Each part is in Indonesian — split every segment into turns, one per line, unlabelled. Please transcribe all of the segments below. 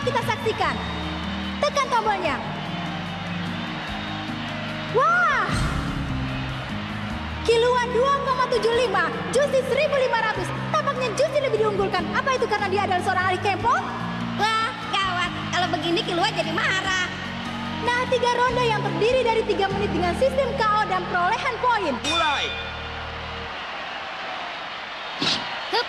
Mari kita saksikan. Tekan tombolnya. Wah! Kilua 2,75, Juicy 1.500. Tampaknya Juicy lebih diunggulkan. Apa itu karena dia adalah seorang ahli kempo?
Wah, gawat. Kalau begini Kilua jadi marah.
Nah, 3 ronde yang terdiri dari 3 menit dengan sistem KO dan perolehan poin.
Mulai.
Hup.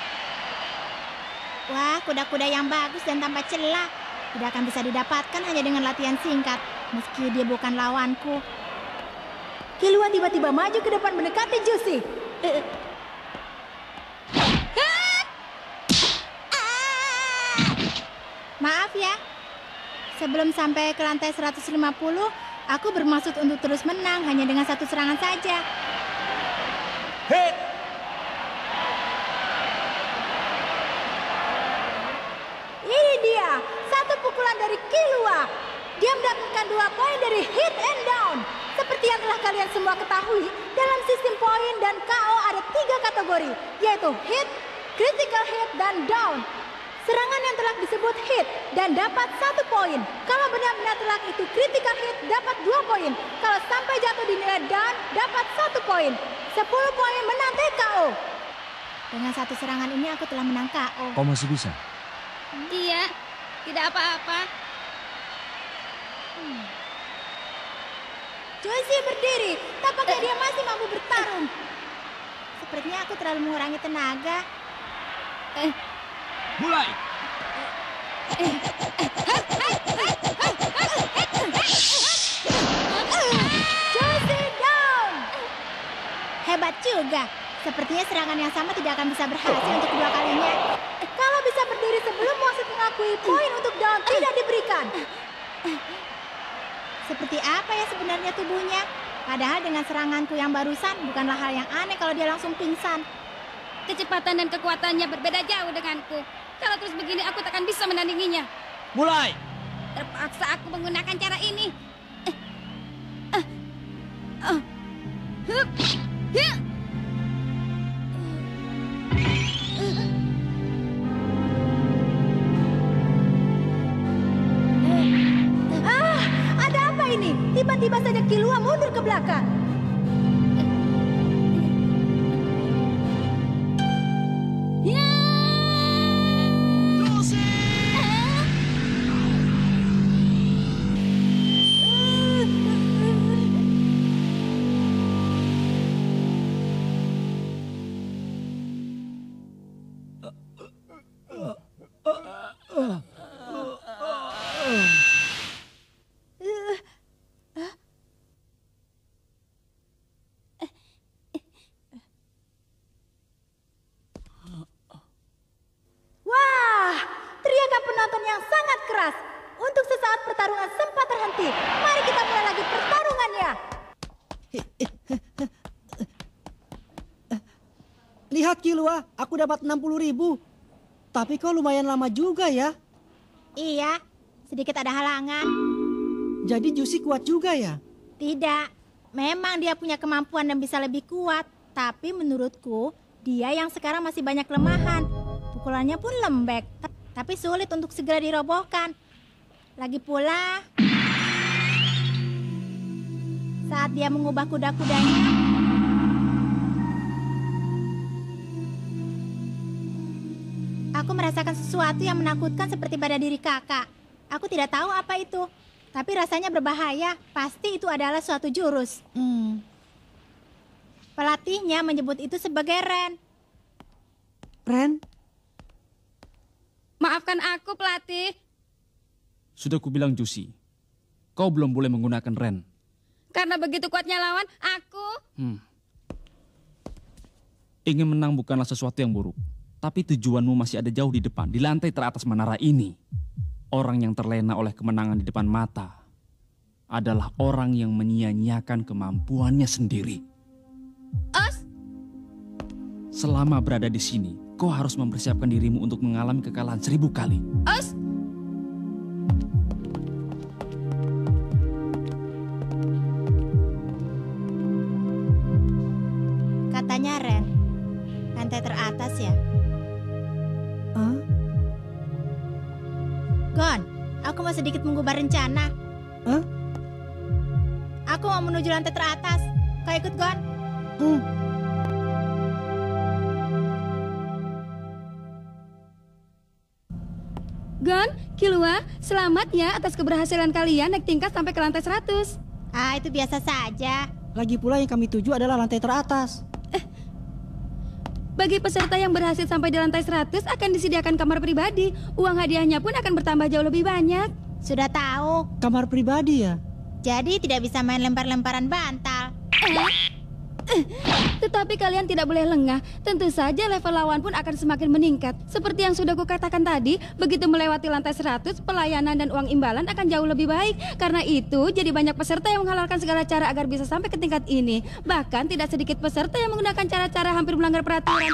Wah, kuda-kuda yang bagus dan tanpa celah. Tidak akan bisa didapatkan hanya dengan latihan singkat. Meski dia bukan lawanku. Kilua tiba-tiba maju ke depan mendekati Juicy. Maaf ya. Sebelum sampai ke lantai 150, aku bermaksud untuk terus menang hanya dengan 1 serangan saja.
Hit.
Ini dia, 1 pukulan dari Kilua. Dia mendapatkan 2 poin dari hit and down. Seperti yang telah kalian semua ketahui, dalam sistem poin dan KO ada 3 kategori, yaitu hit, critical hit, dan down. Serangan yang telak disebut hit dan dapat 1 poin. Kalau benar-benar telak itu critical hit dapat 2 poin. Kalau sampai jatuh dinilai down dapat 1 poin. 10 poin menang KO. Dengan 1 serangan ini aku telah menang KO.
Kau masih bisa?
Iya, tidak apa-apa.
Juicy berdiri, tampaknya dia masih mampu bertarung. Sepertinya aku terlalu mengurangi tenaga.
Mulai.
Juicy down. Hebat juga. Sepertinya serangan yang sama tidak akan bisa berhasil untuk kedua kalinya. Kalau bisa berdiri sebelum wasit mengakui poin untuk down tidak diberikan. Seperti apa ya sebenarnya tubuhnya? Padahal dengan seranganku yang barusan bukanlah hal yang aneh kalau dia langsung pingsan.
Kecepatan dan kekuatannya berbeda jauh denganku. Kalau terus begini aku takkan bisa menandinginya.
Mulai.
Terpaksa aku menggunakan cara ini.
Ada apa ini? Tiba-tiba saja Kilua mundur ke belakang. Wah, teriakan penonton yang sangat keras. Untuk sesaat pertarungan sempat terhenti. Mari kita mulai lagi pertarungannya.
Lihat Kilua, aku dapat 60.000. Tapi kau lumayan lama juga ya.
Iya, sedikit ada halangan.
Jadi Juicy kuat juga ya?
Tidak, memang dia punya kemampuan dan bisa lebih kuat. Tapi menurutku, dia yang sekarang masih banyak kelemahan. Pukulannya pun lembek, tapi sulit untuk segera dirobohkan. Lagi pula, saat dia mengubah kuda-kudanya, aku merasakan sesuatu yang menakutkan seperti pada diri kakak. Aku tidak tahu apa itu, tapi rasanya berbahaya. Pasti itu adalah suatu jurus. Pelatihnya menyebut itu sebagai Ren.
Ren?
Maafkan aku, pelatih.
Sudah kubilang Juicy, kau belum boleh menggunakan Ren.
Karena begitu kuatnya lawan, aku...
Ingin menang bukanlah sesuatu yang buruk. Tapi tujuanmu masih ada jauh di depan, di lantai teratas menara ini. Orang yang terlena oleh kemenangan di depan mata adalah orang yang menyia-nyiakan kemampuannya sendiri.
Os,
Selama berada di sini, kau harus mempersiapkan dirimu untuk mengalami kekalahan 1000 kali.
Os.
Katanya Ren, lantai teratas ya.
Hah?
Gon, Aku mau sedikit mengubah rencana.
Hah?
Aku mau menuju lantai teratas. Kau ikut, Gon?
Gon, Kilua, selamat ya atas keberhasilan kalian naik tingkat sampai ke lantai 100.
Ah, itu biasa saja.
Lagi pula yang kami tuju adalah lantai teratas.
Bagi peserta yang berhasil sampai di lantai 100 akan disediakan kamar pribadi. Uang hadiahnya pun akan bertambah jauh lebih banyak.
Sudah tahu.
Kamar pribadi ya?
Jadi tidak bisa main lempar-lemparan bantal.
Tetapi kalian tidak boleh lengah. Tentu saja level lawan pun akan semakin meningkat. Seperti yang sudah kukatakan tadi, begitu melewati lantai 100, pelayanan dan uang imbalan akan jauh lebih baik. Karena itu, jadi banyak peserta yang menghalalkan segala cara agar bisa sampai ke tingkat ini. Bahkan tidak sedikit peserta yang menggunakan cara-cara hampir melanggar peraturan.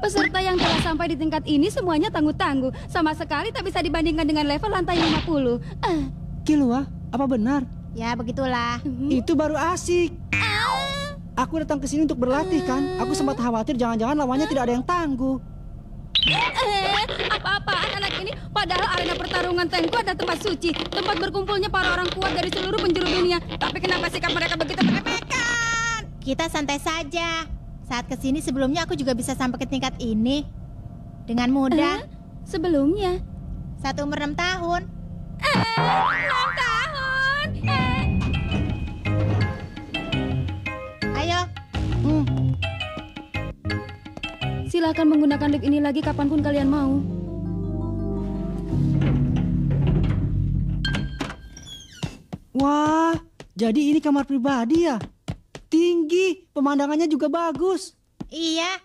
Peserta yang telah sampai di tingkat ini semuanya tangguh-tangguh. Sama sekali tak bisa dibandingkan dengan level lantai 50.
Kilua, apa benar?
Ya, begitulah.
Itu baru asik. Aku datang ke sini untuk berlatih kan. Aku sempat khawatir jangan-jangan lawannya tidak ada yang tangguh.
Apa-apaan anak ini? Padahal arena pertarungan Tengku ada tempat suci, tempat berkumpulnya para orang kuat dari seluruh penjuru dunia. Tapi kenapa sikap mereka begitu meremehkan?
Kita santai saja. Saat kesini sebelumnya aku juga bisa sampai ke tingkat ini dengan mudah.
Sebelumnya?
Saat umur 6 tahun.
6 tahun?
Ayo.
Silakan menggunakan lift ini lagi kapanpun kalian mau.
Wah, jadi ini kamar pribadi ya? Tinggi, pemandangannya juga bagus.
Iya.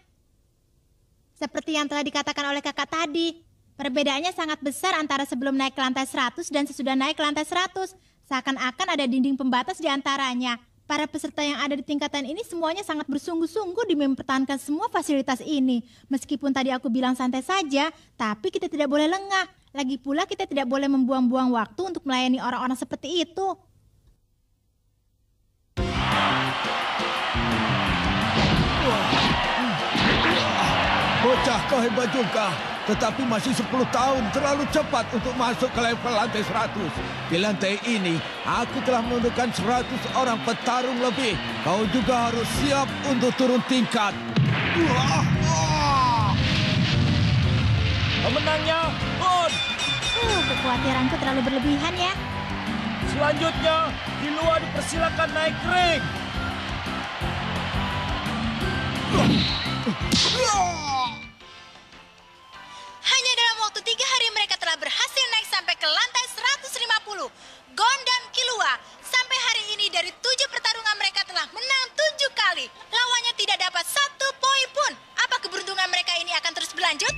Seperti yang telah dikatakan oleh kakak tadi. Perbedaannya sangat besar antara sebelum naik ke lantai 100 dan sesudah naik ke lantai 100. Seakan-akan ada dinding pembatas di antaranya. Para peserta yang ada di tingkatan ini semuanya sangat bersungguh-sungguh demi mempertahankan semua fasilitas ini. Meskipun tadi aku bilang santai saja, tapi kita tidak boleh lengah. Lagi pula kita tidak boleh membuang-buang waktu untuk melayani orang-orang seperti itu.
Bocah kau hebat juga, tetapi masih 10 tahun terlalu cepat untuk masuk ke level lantai 100. Di lantai ini, aku telah menentukan 100 orang petarung lebih. Kau juga harus siap untuk turun tingkat. Pemenangnya, Gon!
Kekhawatiranku terlalu berlebihan ya.
Selanjutnya, Kilua dipersilakan naik ring.
Hanya dalam waktu 3 hari mereka telah berhasil naik sampai ke lantai 150. Gon dan Kilua, sampai hari ini dari 7 pertarungan mereka telah menang 7 kali. Lawannya tidak dapat 1 poin pun. Apa keberuntungan mereka ini akan terus berlanjut?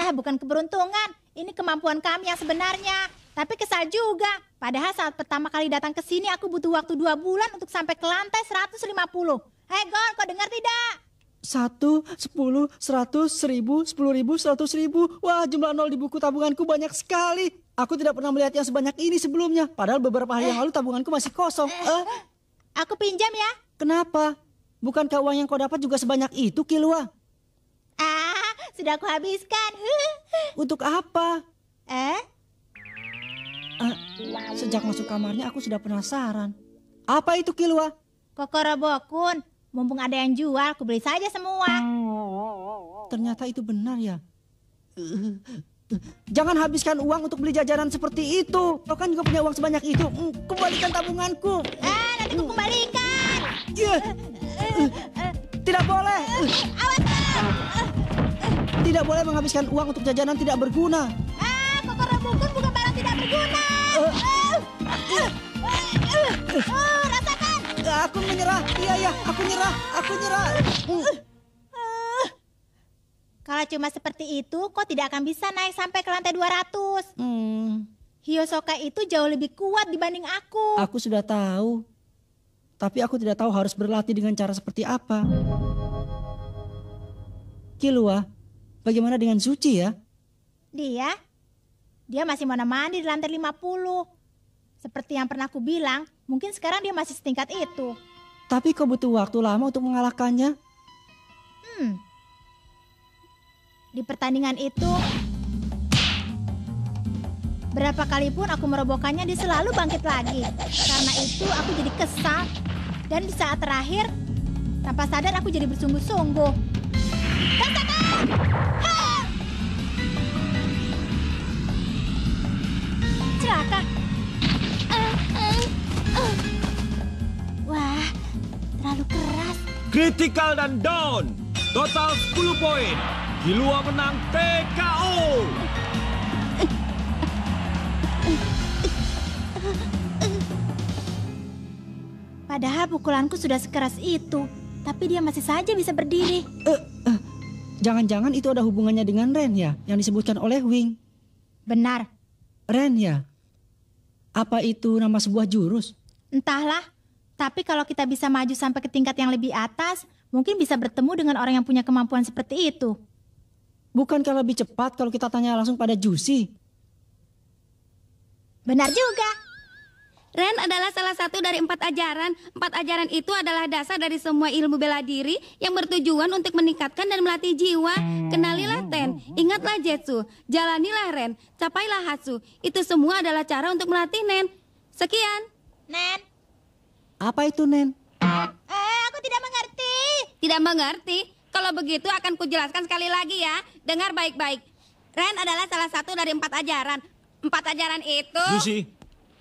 Bukan keberuntungan. Ini kemampuan kami yang sebenarnya. Tapi kesal juga. Padahal saat pertama kali datang ke sini aku butuh waktu 2 bulan untuk sampai ke lantai 150. Hei Gon, kau dengar tidak?
1, 10, 100, 1000, 10.000, 100.000. Wah, jumlah nol di buku tabunganku banyak sekali. Aku tidak pernah melihat yang sebanyak ini sebelumnya. Padahal beberapa hari yang lalu tabunganku masih kosong.
Aku pinjam ya.
Kenapa? Bukankah uang yang kau dapat juga sebanyak itu, Kilua?
Sudah aku habiskan.
Untuk apa? Sejak masuk kamarnya aku sudah penasaran. Apa itu, Kilua?
Kokorobokun. Mumpung ada yang jual, aku beli saja semua.
Ternyata itu benar ya. Jangan habiskan uang untuk beli jajanan seperti itu. Kau kan juga punya uang sebanyak itu. Kembalikan tabunganku.
Nanti aku kembalikan.
Tidak boleh.
Awas.
Tidak boleh menghabiskan uang untuk jajanan tidak berguna.
Kokorobokun bukan barang tidak berguna. Rasakan.
Aku menyerah. Iya, aku nyerah.
Kalau cuma seperti itu, kau tidak akan bisa naik sampai ke lantai 200. Hyosoka itu jauh lebih kuat dibanding aku.
Aku sudah tahu. Tapi aku tidak tahu harus berlatih dengan cara seperti apa. Kilua, bagaimana dengan Zuchi ya?
Dia masih mana-mandi di lantai 50. Seperti yang pernah aku bilang, mungkin sekarang dia masih setingkat itu.
Tapi kau butuh waktu lama untuk mengalahkannya.
Di pertandingan itu, Berapa kali pun aku merobohkannya, dia selalu bangkit lagi. Karena itu aku jadi kesal. Dan di saat terakhir, tanpa sadar aku jadi bersungguh-sungguh. Rasakan! Ha! Celaka. Wah, terlalu keras.
Critical dan down. Total 10 poin. Killua menang TKO.
Padahal pukulanku sudah sekeras itu, tapi dia masih saja bisa berdiri.
Jangan-jangan itu ada hubungannya dengan Ren ya, yang disebutkan oleh Wing.
Benar,
Ren ya? Apa itu nama sebuah jurus?
entahlah. Tapi kalau kita bisa maju sampai ke tingkat yang lebih atas, mungkin bisa bertemu dengan orang yang punya kemampuan seperti itu.
Bukankah lebih cepat kalau kita tanya langsung pada Juicy?
Benar juga.
Ren adalah salah satu dari 4 ajaran. 4 ajaran itu adalah dasar dari semua ilmu bela diri yang bertujuan untuk meningkatkan dan melatih jiwa. Kenalilah Ten, ingatlah Jetsu, jalanilah Ren, capailah Hatsu. Itu semua adalah cara untuk melatih Nen. Sekian.
Nen,
Apa itu, Nen?
aku tidak mengerti.
Tidak mengerti? Kalau begitu akan kujelaskan sekali lagi ya. Dengar baik-baik. Ren adalah salah satu dari 4 ajaran. 4 ajaran itu...
Juicy,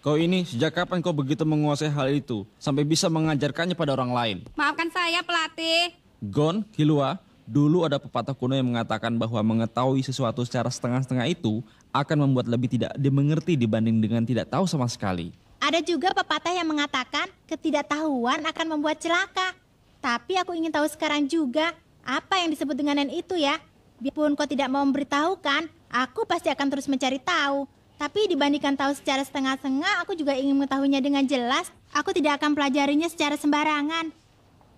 kau ini sejak kapan kau begitu menguasai hal itu sampai bisa mengajarkannya pada orang lain?
Maafkan saya, pelatih.
Gon, Killua, dulu ada pepatah kuno yang mengatakan bahwa mengetahui sesuatu secara setengah-setengah itu akan membuat lebih tidak dimengerti dibanding dengan tidak tahu sama sekali.
Ada juga pepatah yang mengatakan ketidaktahuan akan membuat celaka. Tapi aku ingin tahu sekarang juga apa yang disebut dengan Nen itu ya. Biarpun kau tidak mau memberitahukan, aku pasti akan terus mencari tahu. Tapi dibandingkan tahu secara setengah-setengah, aku juga ingin mengetahuinya dengan jelas. Aku tidak akan pelajarinya secara sembarangan.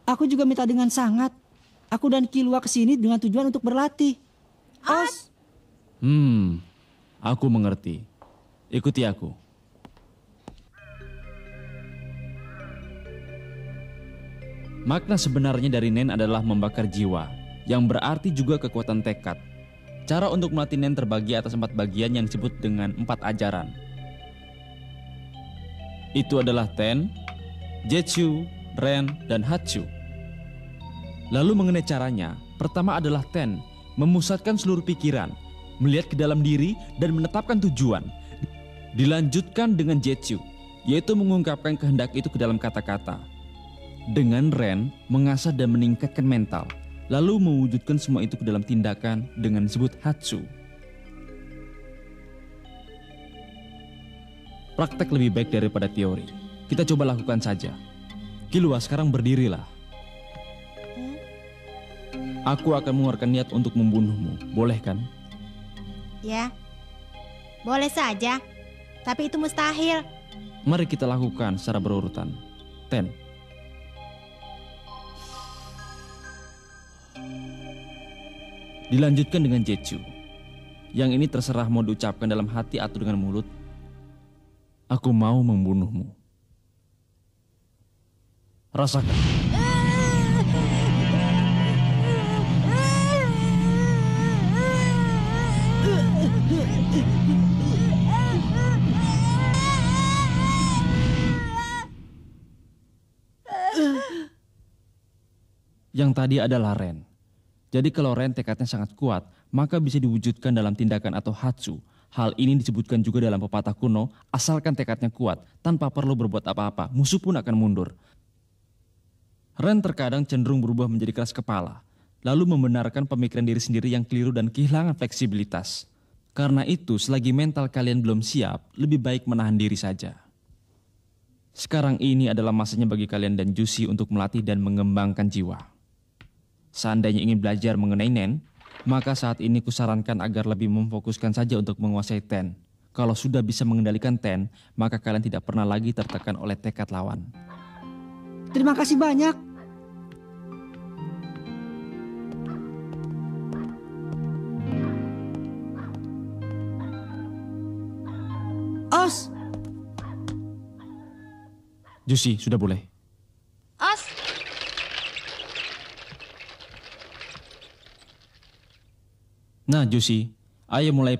Aku juga minta dengan sangat. Aku dan Killua kesini dengan tujuan untuk berlatih. Os.
Aku mengerti. Ikuti aku. Makna sebenarnya dari Nen adalah membakar jiwa, yang berarti juga kekuatan tekad. Cara untuk melatih Nen terbagi atas 4 bagian yang disebut dengan 4 ajaran. Itu adalah Ten, Jetsu, Ren, dan Hatsu. Lalu mengenai caranya, pertama adalah Ten, memusatkan seluruh pikiran, melihat ke dalam diri dan menetapkan tujuan. Dilanjutkan dengan Jetsu, yaitu mengungkapkan kehendak itu ke dalam kata-kata. Dengan Ren, mengasah dan meningkatkan mental, lalu mewujudkan semua itu ke dalam tindakan dengan disebut Hatsu. Praktek lebih baik daripada teori. Kita coba lakukan saja. Killua, sekarang berdirilah. Aku akan mengeluarkan niat untuk membunuhmu, boleh kan?
Ya, boleh saja. Tapi itu mustahil.
Mari kita lakukan secara berurutan. Ten. Dilanjutkan dengan Jetsu. Yang ini terserah mau diucapkan dalam hati atau dengan mulut. Aku mau membunuhmu. Rasakan. Yang tadi adalah Ren. Jadi kalau Ren tekadnya sangat kuat, maka bisa diwujudkan dalam tindakan atau Hatsu. Hal ini disebutkan juga dalam pepatah kuno, asalkan tekadnya kuat, tanpa perlu berbuat apa-apa, musuh pun akan mundur. Ren terkadang cenderung berubah menjadi keras kepala, lalu membenarkan pemikiran diri sendiri yang keliru dan kehilangan fleksibilitas. Karena itu, selagi mental kalian belum siap, lebih baik menahan diri saja. Sekarang ini adalah masanya bagi kalian dan Juicy untuk melatih dan mengembangkan jiwa. Seandainya ingin belajar mengenai Nen, maka saat ini kusarankan agar lebih memfokuskan saja untuk menguasai Ten. Kalau sudah bisa mengendalikan Ten, maka kalian tidak pernah lagi tertekan oleh tekad lawan.
Terima kasih banyak. Os.
Juicy, sudah boleh.
Os.
Nah, Juicy, ayo mulai